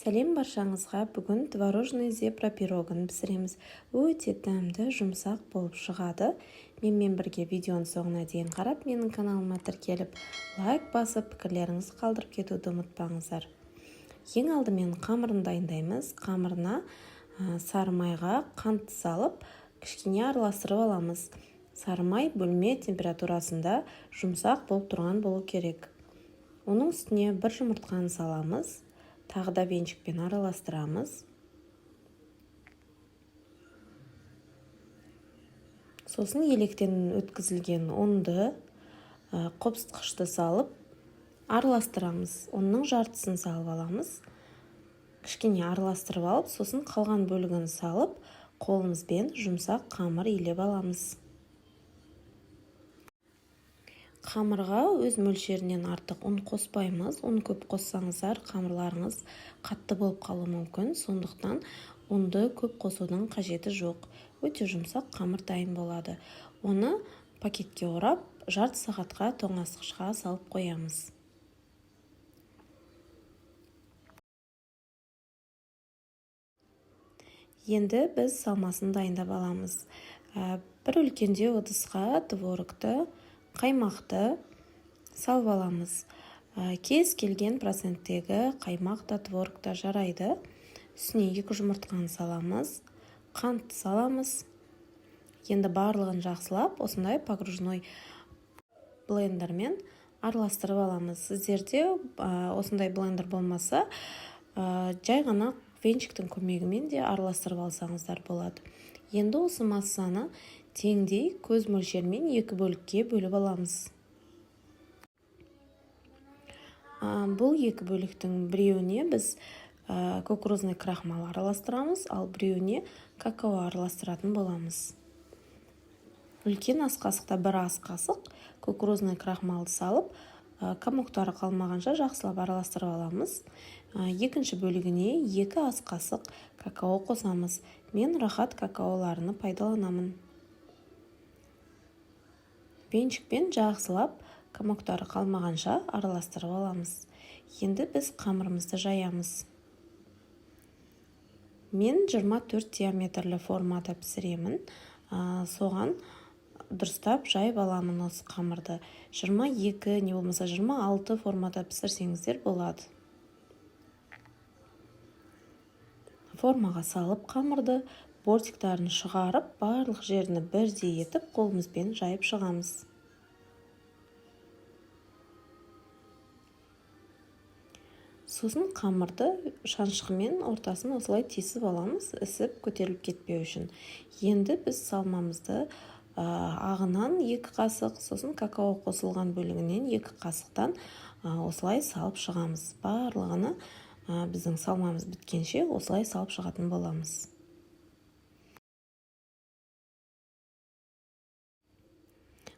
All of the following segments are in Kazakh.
Сәлем баршаңызға. Бүгін творожный зебра пирогын пісіреміз. Өте дәмді, жұмсақ болып шығады. Менімен бірге видеоның соңына дейін қарап, менің каналыма тіркеліп, лайк басып, пікірлеріңіз қалдырып кетуді ұмытпаңыздар. Ең алдымен қамырын дайындаймыз. Қамырына сары майға қант салып, кішкене араластырып аламыз. Сары май бөлме температурасында жұмсақ болып тұрған болу керек. Оның үстіне бір жұмыртқаны саламыз. Тағы да венчикпен араластырамыз. Сосын електен өткізілген ұнды, қопсытқышты салып араластырамыз. Оның жартысын салып аламыз. Кішкене араластырып алып, сосын қалған бөлігін салып, қолымызбен жұмсақ қамыр илеп аламыз. Қамырға өз мөлшерінен артық ұн қоспаймыз. Ұн көп қоссаңыздар, қамырларыңыз қатты болып қалуы мүмкін. Сондықтан ұнды көп қосудың қажеті жоқ. Өте жұмсақ қамыр дайын болады. Оны пакетке орап, жарты сағатқа тоңазытқышқа салып қоямыз. Енді біз салмасын дайындап аламыз. Бір үлкенде ыдысқа творогты, қаймақты салып аламыз. Кез келген проценттегі қаймақ та творог та жарайды. Үстіне 2 жұмыртқаны саламыз. Қант саламыз. Енді барлығын жақсылап, осындай погружной блендермен араластырып аламыз. Сіздерде осындай блендер болмаса, жай ғана венчиктің көмегімен де араластырып алсаңыздар болады. Енді осы массаны теңдей көз мөлшермен 2 бөлікке бөліп аламыз. Бұл 2 бөліктің біреуіне біз кукурузный крахмал араластырамыз, ал біреуіне какао араластыратын боламыз. Үлкен ас қасықта 1 ас қасық кукурузный крахмалды салып, комоктары қалмағанша жақсылап араластырып аламыз. Екінші бөлігіне 2 ас қасық какао қосамыз. Мен рахат какаоларыны пайдаланамын. Венчикпен жақсылап комоктары қалмағанша араластырып аламыз. Енді біз қамырымызды жаямыз. Мен 24 диаметрлі формада пісіремін. Соған дұрыстап жайып аламын осы қамырды. 22, не болмаса 26 формада пісірсеңіздер болады. Формаға салып қамырды, бортиктарын шығарып, барлық жеріні бірдей етіп, қолымызбен жайып шығамыз. Сосын қамырды шаншқымен ортасын осылай тесіп аламыз, ісіп көтеріліп кетпеу үшін. Енді біз салмамызды ағынан 2 қасық, сосын какао қосылған бөлігінен 2 қасықтан осылай салып шығамыз. Барлығыны біздің салмамыз біткенше осылай салып шығатын боламыз.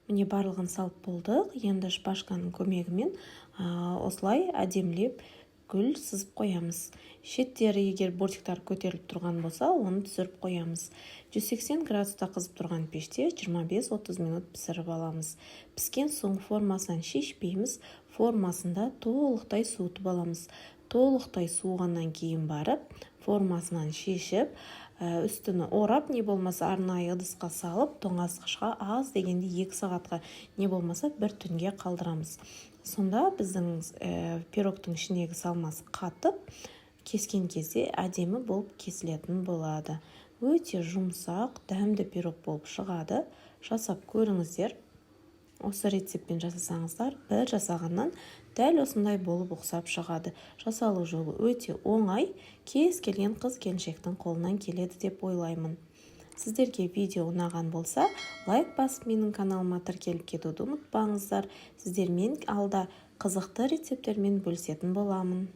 Міне барлығын салып болдық. Енді шпажканың көмегімен осылай әдемілеп гүл сызып қоямыз. Шеттері егер бортиктар көтеріліп тұрған болса, оны түсіріп қоямыз. 180 градуста қызып тұрған пеште 25-30 минут пісіріп аламыз. Піскен соң формасынан шешпейміз, формасында толықтай суытып аламыз. Толықтай суығаннан кейін барып, формасынан шешіп, үстіні орап, не болмаса арнайы ыдысқа салып, тоңазытқышқа аз дегенде 2 сағатқа, не болмаса 1 түнге қалдырамыз. Сонда біздің пирогтың ішіндегі салмасы қатып, кескен кезде әдемі болып кесілетін болады. Өте жұмсақ, дәмді пирог болып шығады. Жасап көріңіздер. Осы рецептпен жасасаңыздар, бір жасағаннан дәл осындай болып ұқсап шығады. Жасалу жолы өте оңай, кез келген қыз-келіншектің қолынан келеді деп ойлаймын. Сіздерге видео ұнаған болса, лайк басып менің каналыма тіркеліп кетуді ұмытпаңыздар. Сіздермен алда қызықты рецептермен бөлісетін боламын.